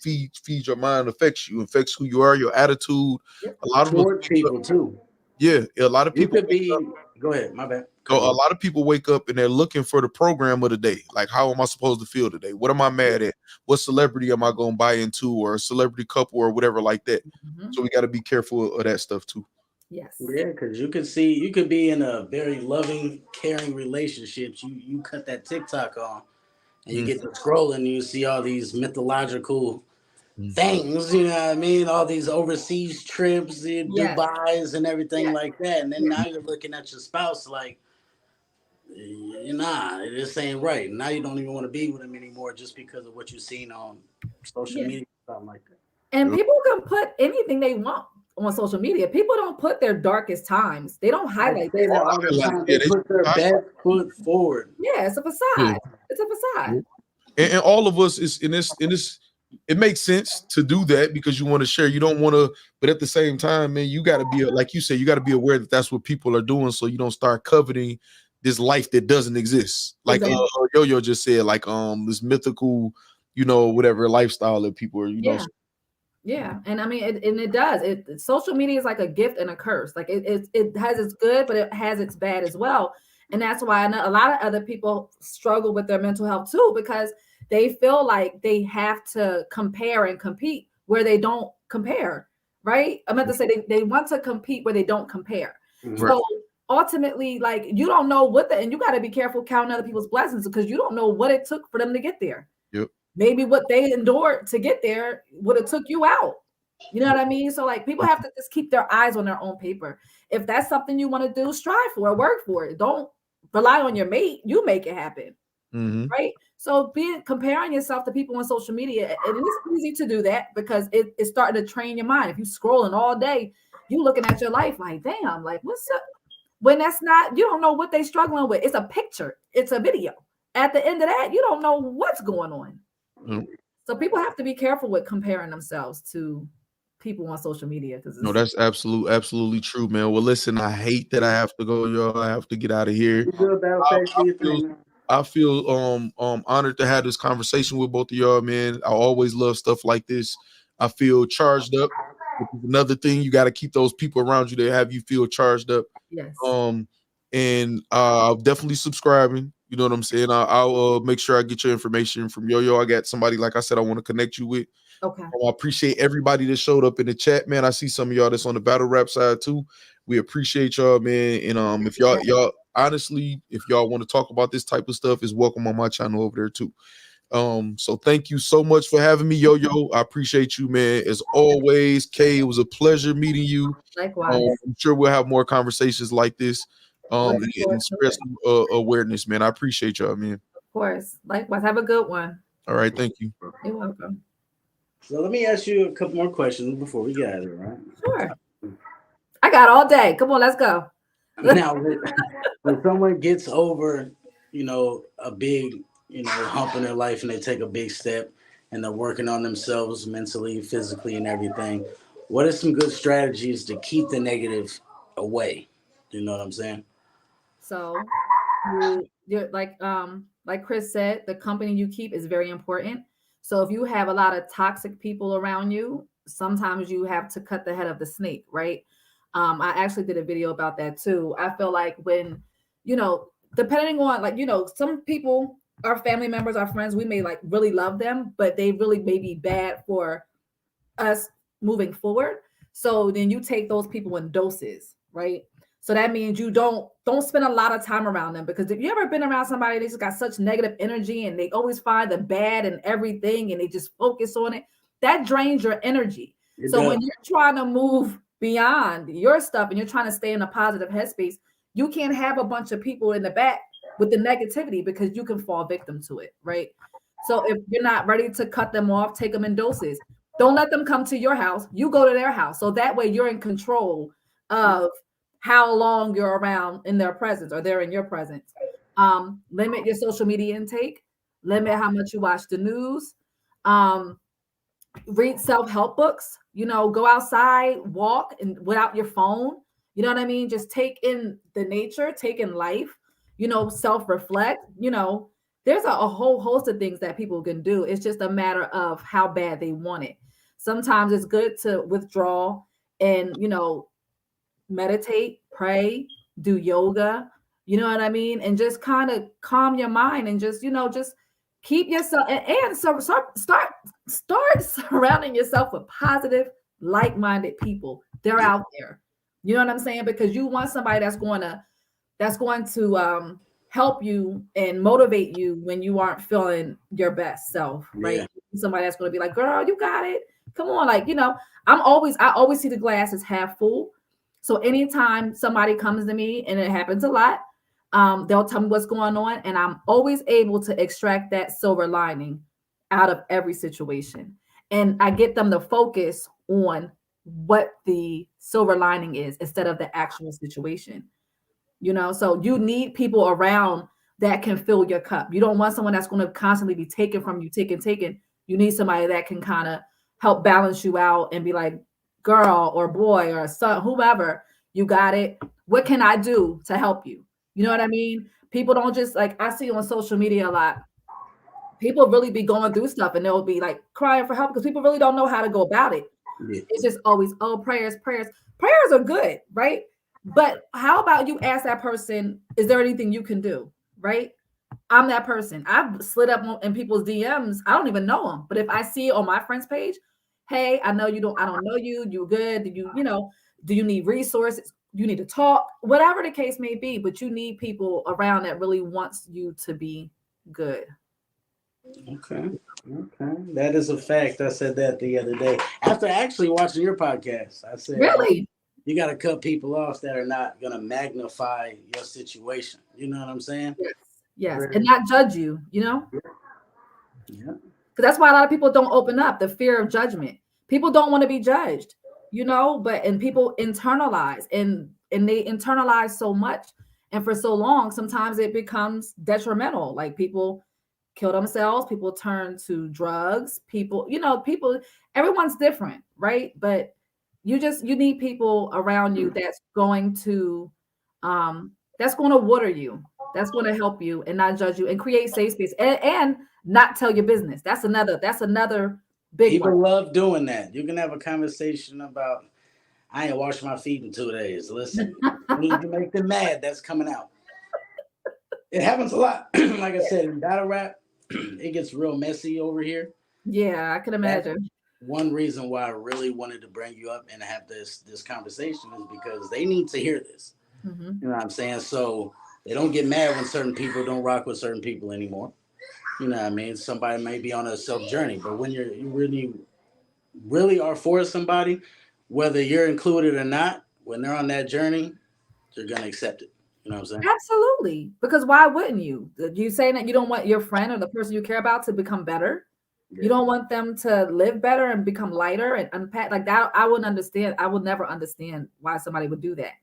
Speaker 3: feed your mind affects who you are, your attitude.
Speaker 2: Yep.
Speaker 3: A lot of us,
Speaker 1: Toward people too.
Speaker 3: yeah, a lot of
Speaker 1: You
Speaker 3: people
Speaker 1: could
Speaker 3: wake
Speaker 1: be.
Speaker 3: up.
Speaker 1: Go ahead. My bad.
Speaker 3: A
Speaker 1: Cut you off.
Speaker 3: lot of people wake up and they're looking for the program of the day. Like, how am I supposed to feel today? What am I mad at? What celebrity am I going to buy into, or a celebrity couple, or whatever like that?
Speaker 2: Mhm.
Speaker 3: So we got to be careful of that stuff too.
Speaker 2: Yes.
Speaker 1: Yeah, because you could be in a very loving, caring relationships. You cut that TikTok on, and you
Speaker 3: Mm,
Speaker 1: get to scrolling, and you see all these mythological
Speaker 3: mm,
Speaker 1: things. You know what I mean? All these overseas trips, the
Speaker 2: Yes.
Speaker 1: Dubai's, and everything
Speaker 2: Yes.
Speaker 1: like that. And then
Speaker 2: Yes.
Speaker 1: now you're looking at your spouse like, nah, this ain't right. Now you don't even want to be with him anymore just because of what you've seen on social
Speaker 2: Yeah.
Speaker 1: media, something like that.
Speaker 2: And
Speaker 3: yep.
Speaker 2: people can put anything they want on social media, people don't put their darkest times. They don't highlight
Speaker 1: Say
Speaker 2: that.
Speaker 1: that all the time. They put their best foot forward.
Speaker 2: Yeah, it's a facade. It's a facade.
Speaker 3: And all of us is in this it makes sense to do that because you want to share. You don't want to, but at the same time, man, you got to be, like you said, you got to be aware that that's what people are doing, so you don't start coveting this life that doesn't exist. Like Yo-Yo just said, like this mythical, whatever lifestyle that people are,
Speaker 2: Yeah, and I mean, it does. Social media is like a gift and a curse. Like it has its good, but it has its bad as well. And that's why I know a lot of other people struggle with their mental health too, because they feel like they have to compare and compete where they don't compare, right? I meant to say they want to compete where they don't compare.
Speaker 3: Right.
Speaker 2: So ultimately, like, you don't know and you got to be careful counting other people's blessings because you don't know what it took for them to get there.
Speaker 3: Yep.
Speaker 2: Maybe what they endured to get there would have took you out. You know what I mean? So like people have to just keep their eyes on their own paper. If that's something you want to do, strive for it, work for it. Don't rely on your mate. You make it happen. Right? So comparing yourself to people on social media, and it's easy to do that because it's starting to train your mind. If you're scrolling all day, you looking at your life like, damn, like what's up? When that's not, you don't know what they're struggling with. It's a picture, it's a video. At the end of that, you don't know what's going on. So people have to be careful with comparing themselves to people on social media.
Speaker 3: No, that's absolutely true, man. Well, listen, I hate that I have to go, y'all. I have to get out of here. I feel honored to have this conversation with both of y'all, man. I always love stuff like this. I feel charged up. Another thing, you got to keep those people around you that have you feel charged up.
Speaker 2: Yes.
Speaker 3: And I'm definitely subscribing. You know what I'm saying? I'll make sure I get your information from Yo-Yo. I got somebody, like I said, I want to connect you with.
Speaker 2: Okay.
Speaker 3: I appreciate everybody that showed up in the chat, man. I see some of y'all that's on the battle rap side too. We appreciate y'all, man. And if y'all honestly, if y'all want to talk about this type of stuff, is welcome on my channel over there too. So thank you so much for having me, Yo-Yo. I appreciate you, man. As always, Kay, it was a pleasure meeting you.
Speaker 2: Likewise.
Speaker 3: I'm sure we'll have more conversations like this. And spread some awareness, man. I appreciate y'all, man.
Speaker 2: Of course. Likewise. Have a good one.
Speaker 3: All right, thank you.
Speaker 2: You're welcome.
Speaker 1: So let me ask you a couple more questions before we get out of here, right?
Speaker 2: Sure. I got all day. Come on, let's go.
Speaker 1: Now, when someone gets over, a big, hump in their life and they take a big step and they're working on themselves mentally, physically, and everything, what are some good strategies to keep the negative away? You know what I'm saying?
Speaker 2: So you're like Chris said, the company you keep is very important. So if you have a lot of toxic people around you, sometimes you have to cut the head of the snake, right? I actually did a video about that too. I feel like when, depending on some people, our family members, our friends, we may like really love them, but they really may be bad for us moving forward. So then you take those people in doses, right? So that means you don't spend a lot of time around them, because if you ever been around somebody that just got such negative energy and they always find the bad in everything and they just focus on it, that drains your energy. When you're trying to move beyond your stuff and you're trying to stay in a positive headspace, you can't have a bunch of people in the back with the negativity, because you can fall victim to it, right? So if you're not ready to cut them off, take them in doses. Don't let them come to your house. You go to their house. So that way you're in control of how long you're around in their presence, or they're in your presence. Limit your social media intake. Limit how much you watch the news. Read self-help books. Go outside, walk, and without your phone. You know what I mean? Just take in the nature, take in life. Self-reflect. There's a whole host of things that people can do. It's just a matter of how bad they want it. Sometimes it's good to withdraw and meditate, pray, do yoga, you know what I mean? And just kind of calm your mind and just keep yourself and start surrounding yourself with positive, like-minded people. They're out there. You know what I'm saying? Because you want somebody that's going to help you and motivate you when you aren't feeling your best self, right? Yeah. Somebody that's going to be like, girl, you got it. Come on. I always see the glass as half full. So anytime somebody comes to me, and it happens a lot, they'll tell me what's going on, and I'm always able to extract that silver lining out of every situation. And I get them to focus on what the silver lining is instead of the actual situation. So you need people around that can fill your cup. You don't want someone that's going to constantly be taken from you, taken. You need somebody that can kind of help balance you out and be like, girl or boy or son, whoever, you got it. What can I do to help you? You know what I mean? People don't just, like, I see on social media a lot, people really be going through stuff and they'll be like crying for help because people really don't know how to go about it.
Speaker 1: Yeah.
Speaker 2: It's just always, oh, prayers. Prayers are good, right? But how about you ask that person, is there anything you can do, right? I'm that person. I've slid up in people's DMs. I don't even know them. But if I see it on my friend's page, hey, I don't know you. You good? Do you need resources? You need to talk, whatever the case may be, but you need people around that really wants you to be good.
Speaker 1: Okay. That is a fact. I said that the other day after actually watching your podcast. I said,
Speaker 2: Really?
Speaker 1: You got to cut people off that are not going to magnify your situation. You know what I'm saying?
Speaker 2: Yes. And not judge you,
Speaker 1: Yeah.
Speaker 2: Because that's why a lot of people don't open up, the fear of judgment. People don't want to be judged, and people internalize and they internalize so much. And for so long, sometimes it becomes detrimental. Like people kill themselves, people turn to drugs, people, everyone's different, right? But you need people around you that's going to water you, that's going to help you and not judge you and create safe space and not tell your business. That's another big
Speaker 1: people
Speaker 2: one.
Speaker 1: love doing that. You can have a conversation about, I ain't washed my feet in 2 days. Listen, you need to make them mad. That's coming out. It happens a lot. Like I said, in battle rap, it gets real messy over here.
Speaker 2: Yeah, I can imagine.
Speaker 1: That's one reason why I really wanted to bring you up and have this conversation is because they need to hear this.
Speaker 2: Mm-hmm.
Speaker 1: You know what I'm saying? So they don't get mad when certain people don't rock with certain people anymore. You know what I mean? Somebody may be on a self journey, but when you really are for somebody, whether you're included or not, when they're on that journey, you're gonna accept it. You know what I'm saying?
Speaker 2: Absolutely. Because why wouldn't you? You saying that you don't want your friend or the person you care about to become better? Yeah. You don't want them to live better and become lighter and unpack like that. I wouldn't understand. I would never understand why somebody would do that.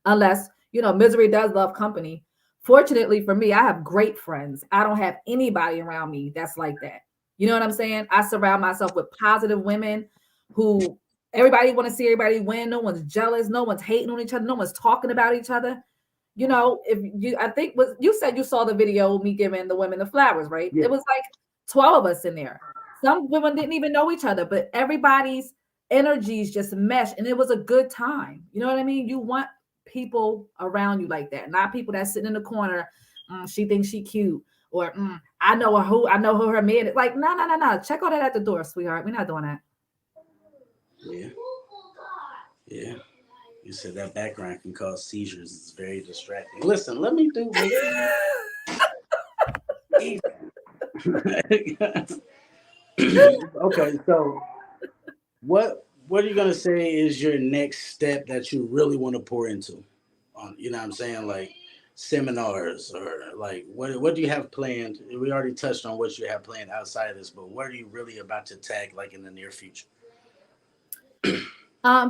Speaker 2: Unless, misery does love company. Fortunately for me, I have great friends. I don't have anybody around me that's like that. You know what I'm saying? I surround myself with positive women who everybody want to see everybody win. No one's jealous. No one's hating on each other. No one's talking about each other. I think you said you saw the video of me giving the women the flowers, right? Yeah. It was like 12 of us in there. Some women didn't even know each other, but everybody's energies just meshed and it was a good time. You know what I mean? You want people around you like that, not people that sitting in the corner. She thinks she cute, or I know who her man is. Like, no. Check all that at the door, sweetheart. We're not doing that.
Speaker 1: Yeah. You said that background can cause seizures. It's very distracting. Listen, let me do Okay, so what are you gonna say is your next step that you really want to pour into? On, you know what I'm saying, like seminars or like what do you have planned? We already touched on what you have planned outside of this, but what are you really about to tag like in the near future?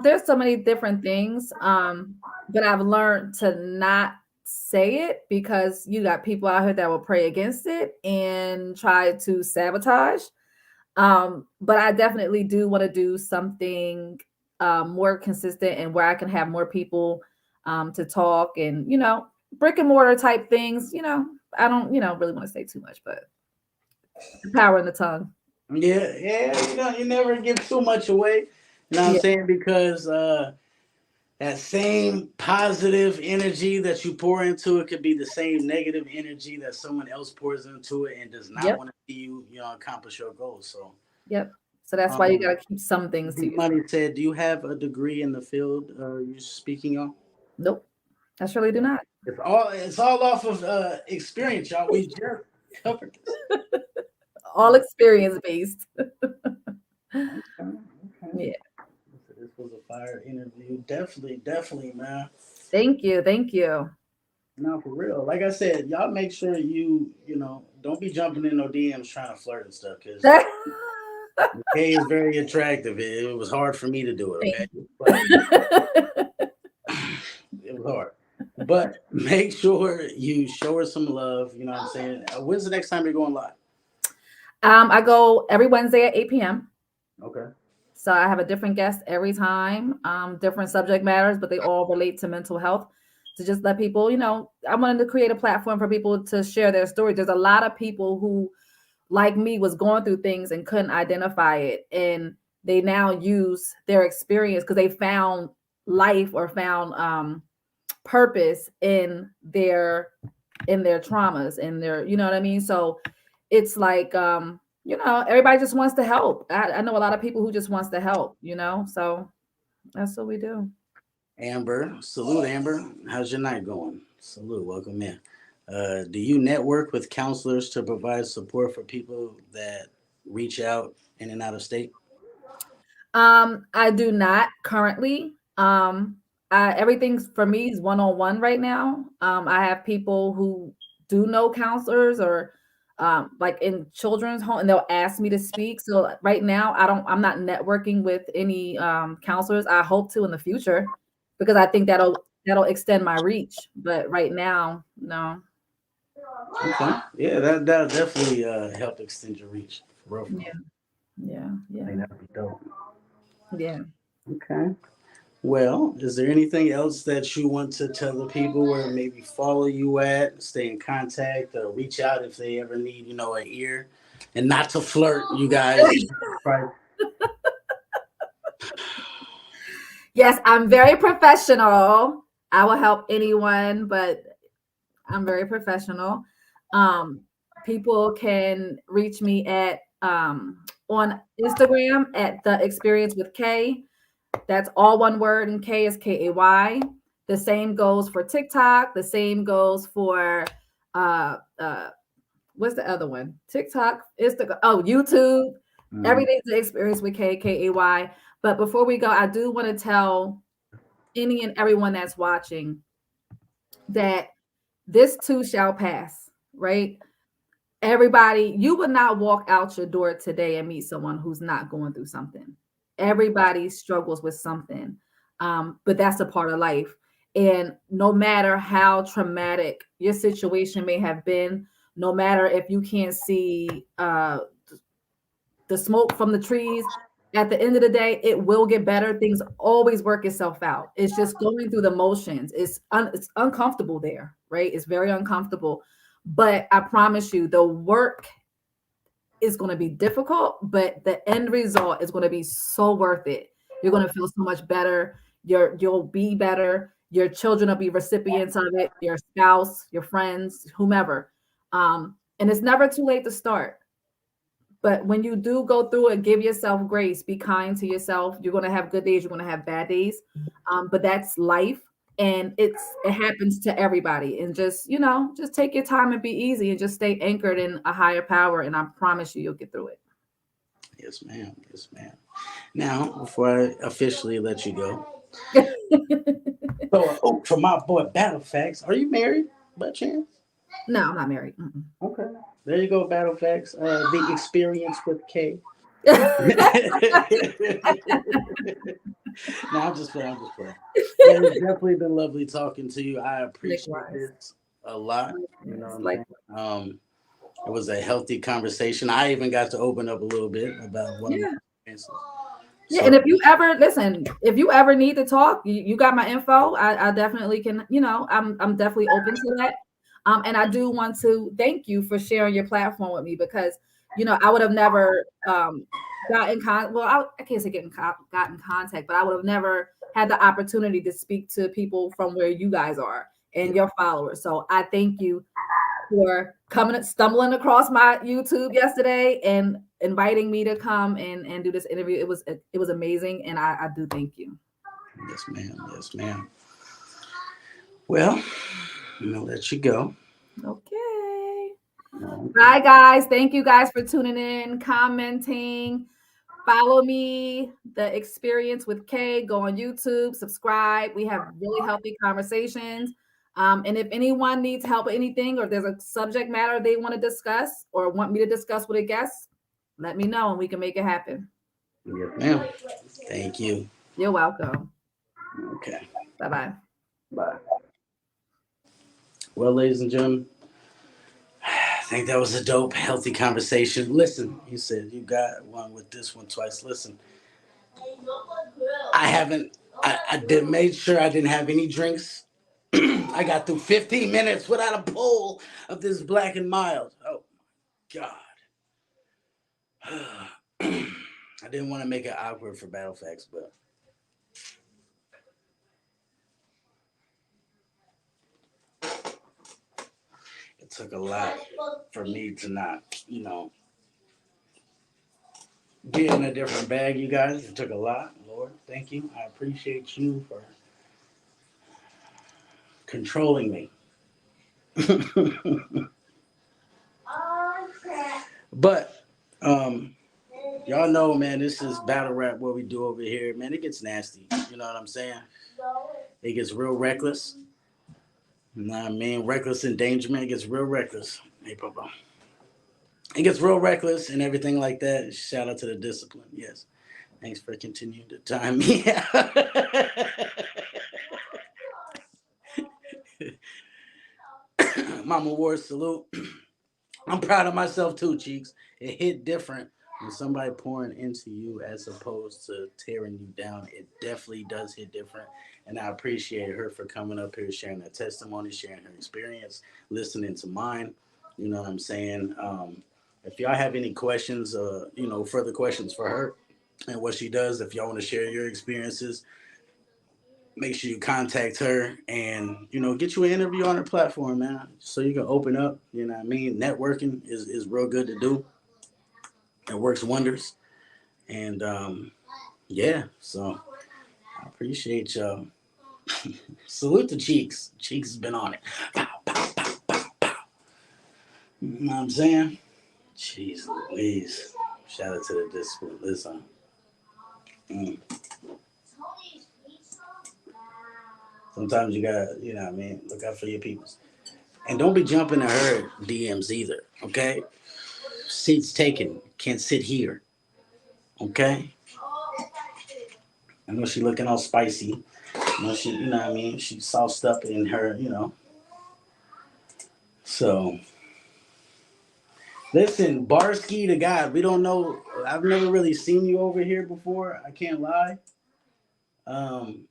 Speaker 2: There's so many different things, but I've learned to not say it because you got people out here that will pray against it and try to sabotage. But I definitely do want to do something more consistent and where I can have more people to talk and, brick and mortar type things. I don't, really want to say too much, but the power in the tongue.
Speaker 1: Yeah. You never give too much away. You know what I'm saying? Because that same positive energy that you pour into it could be the same negative energy that someone else pours into it and does not want to see you, accomplish your goals. So.
Speaker 2: So that's why you got to keep some things to you.
Speaker 1: Money said, do you have a degree in the field you're speaking on?
Speaker 2: Nope. I surely do not.
Speaker 1: It's all off of experience, y'all. We just covered this.
Speaker 2: All experience based.
Speaker 1: Okay.
Speaker 2: Yeah.
Speaker 1: This was a fire interview. Definitely, man.
Speaker 2: Thank you.
Speaker 1: No, for real. Like I said, y'all make sure you don't be jumping in no DMs trying to flirt and stuff, because Kay is very attractive. It was hard for me to do it. Okay? It was hard. But make sure you show her some love. You know what I'm saying? When's the next time you're going live?
Speaker 2: I go every Wednesday at 8 p.m.
Speaker 1: Okay.
Speaker 2: So I have a different guest every time, different subject matters, but they all relate to mental health. To just let people, I wanted to create a platform for people to share their story. There's a lot of people who, like me, was going through things and couldn't identify it. And they now use their experience because they found life or found purpose in their traumas, in their, you know what I mean? So it's like, everybody just wants to help. I know a lot of people who just wants to help, so that's what we do.
Speaker 1: Amber, salute, Amber. How's your night going? Salute, welcome in. Do you network with counselors to provide support for people that reach out in and out of state?
Speaker 2: I do not currently. Everything's for me is one-on-one right now. I have people who do know counselors or like in children's home, and they'll ask me to speak. So right now, I'm not networking with any counselors. I hope to in the future because I think that'll extend my reach. But right now, no.
Speaker 1: Okay. Yeah, that'll definitely help extend your reach. For real.
Speaker 2: Yeah.
Speaker 1: I think that'd be dope.
Speaker 2: Yeah.
Speaker 1: Okay. Well, is there anything else that you want to tell the people where maybe follow you at, stay in contact, or reach out if they ever need, an ear, and not to flirt, you guys. Right.
Speaker 2: Yes, I'm very professional. I will help anyone, but I'm very professional. People can reach me at on Instagram at The Experience with Kay. That's all one word, and K is Kay. The same goes for TikTok. The same goes for what's the other one? TikTok, Instagram, YouTube. Everything's The Experience with Kay. But before we go, I do want to tell any and everyone that's watching that this too shall pass, right? Everybody, you would not walk out your door today and meet someone who's not going through something. Everybody struggles with something, but that's a part of life. And no matter how traumatic your situation may have been, no matter if you can't see the smoke from the trees, at the end of the day, it will get better. Things always work itself out. It's just going through the motions. It's uncomfortable there, right? It's very uncomfortable. But I promise you, the work is going to be difficult, but the end result is going to be so worth it. You're going to feel so much better. You'll be better. Your children will be recipients of it, your spouse, your friends, whomever. And it's never too late to start. But when you do go through it, give yourself grace. Be kind to yourself. You're going to have good days. You're going to have bad days. But that's life. And it happens to everybody. And just take your time and be easy and just stay anchored in a higher power. And I promise you'll get through it.
Speaker 1: Yes, ma'am. Yes, ma'am. Now, before I officially let you go, so for my boy Battle Factz, are you married by chance?
Speaker 2: No, I'm not married.
Speaker 1: Okay. There you go, Battle Factz. The Experience with Kay. No, I'm just playing. It's definitely been lovely talking to you. I appreciate it a lot. You know what I'm saying? It was a healthy conversation. I even got to open up a little bit about one of my experiences.
Speaker 2: Yeah, and if you ever need to talk, you got my info. I definitely can. I'm definitely open to that. And I do want to thank you for sharing your platform with me because I would have never got in contact. Well, I can't say got in contact, but I would have never had the opportunity to speak to people from where you guys are and your followers. So I thank you for stumbling across my YouTube yesterday and inviting me to come and do this interview. It was amazing, and I do thank you.
Speaker 1: Yes, ma'am. Yes, ma'am. Well, I'm gonna let you go.
Speaker 2: Okay. Bye, guys. Thank you guys for tuning in, commenting. Follow me, The Experience with Kay. Go on YouTube, subscribe. We have really healthy conversations. And if anyone needs help with anything, or there's a subject matter they want to discuss or want me to discuss with a guest, let me know and we can make it happen.
Speaker 1: Yes, ma'am. Thank you.
Speaker 2: You're welcome.
Speaker 1: Okay.
Speaker 2: Bye-bye.
Speaker 1: Bye. Well, ladies and gentlemen, I think that was a dope, healthy conversation. Listen, you said you got one with this one twice. Listen, I haven't. I did made sure I didn't have any drinks. I got through 15 minutes without a pull of this black and mild. Oh God. I didn't want to make it awkward for Battle Facts, but it took a lot for me to not, get in a different bag, you guys. It took a lot. Lord, thank you. I appreciate you for controlling me. But y'all know, man, this is battle rap what we do over here. Man, it gets nasty. You know what I'm saying? It gets real reckless. You know what I mean? Reckless endangerment. It gets real reckless. Hey, Papa. It gets real reckless and everything like that. Shout out to the discipline. Yes. Thanks for continuing to time me out. Mama War salute. I'm proud of myself too, Cheeks. It hit different when somebody pouring into you as opposed to tearing you down. It definitely does hit different. And I appreciate her for coming up here, sharing her testimony, sharing her experience, listening to mine. You know what I'm saying? If y'all have any questions, further questions for her and what she does, if y'all want to share your experiences, make sure you contact her and get you an interview on her platform, man, so you can open up. You know what I mean? Networking is real good to do. It works wonders. And yeah, so I appreciate y'all. Salute to Cheeks. Cheeks has been on it. Pow, pow, pow, pow, pow. You know what I'm saying? Jeez Louise. Shout out to the discipline. Listen. Mm. Sometimes you gotta, look out for your peoples. And don't be jumping to her DMs either, okay? Seats taken. Can't sit here, okay? I know she looking all spicy. You know what I mean? She sauced up in her. So, listen, Barsky to God, we don't know. I've never really seen you over here before. I can't lie. Um,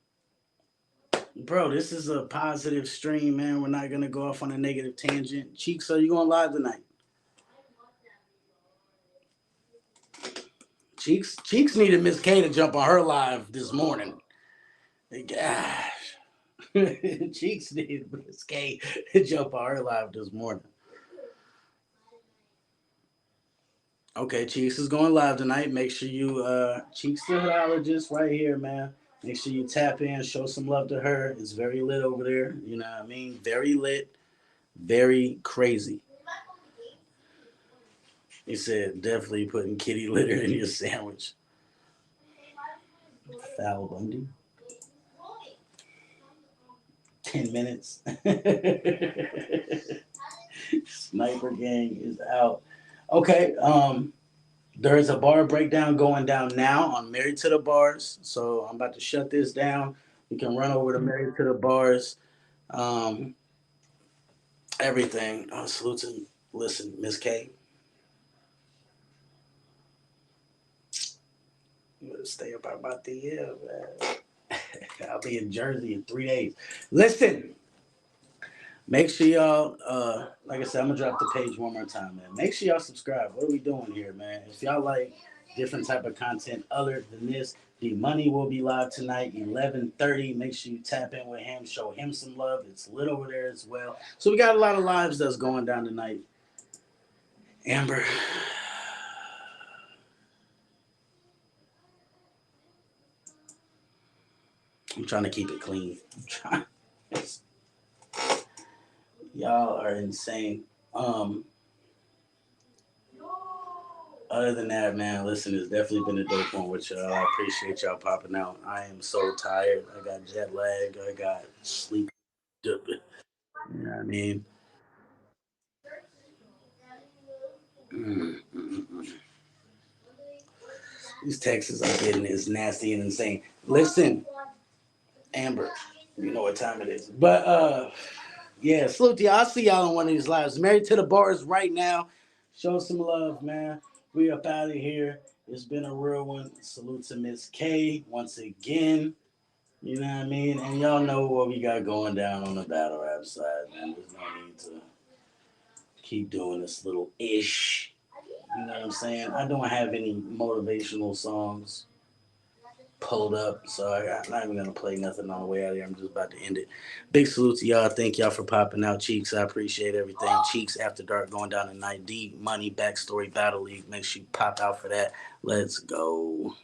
Speaker 1: Bro, this is a positive stream, man. We're not gonna go off on a negative tangent. Cheeks, are you going live tonight? Cheeks needed Miss K to jump on her live this morning. Gosh. Cheeks needed Miss K to jump on her live this morning. Okay, Cheeks is going live tonight. Make sure you Cheeks the Hodologist right here, man. Make sure you tap in, show some love to her. It's very lit over there. You know what I mean? Very lit, very crazy. He said, definitely putting kitty litter in your sandwich. Foul Bundy. 10 minutes. Sniper gang is out. Okay, there is a bar breakdown going down now on Married to the Bars. So I'm about to shut this down. You can run over to Married to the Bars. Um, Everything. Salute to, listen, Miss K. I'm gonna stay up about the year, man. I'll be in Jersey in 3 days. Listen, make sure y'all, like I said, I'm gonna drop the page one more time, man. Make sure y'all subscribe. What are we doing here, man? If y'all like different type of content other than this, D Money will be live tonight, 11:30. Make sure you tap in with him, show him some love. It's lit over there as well. So we got a lot of lives that's going down tonight. Amber. I'm trying to keep it clean. Y'all are insane. Other than that, man, listen, it's definitely been a dope one with y'all. I appreciate y'all popping out. I am so tired. I got jet lag. I got sleep. You know what I mean? Mm-mm-mm. These texts I'm getting is nasty and insane. Listen, Amber, you know what time it is. But yeah, salute to y'all. I'll see y'all on one of these lives. Married to the Bars right now. Show some love, man. We up out of here. It's been a real one. Salute to Miss K once again. You know what I mean? And y'all know what we got going down on the battle rap side, man. There's no need to keep doing this little ish. You know what I'm saying? I don't have any motivational songs pulled up, so I'm not even gonna play nothing on the way out of here. I'm just about to end it. Big salute to y'all. Thank y'all for popping out, Cheeks. I appreciate everything. Cheeks After Dark going down tonight. D Money Backstory Battle League. Make sure you pop out for that. Let's go.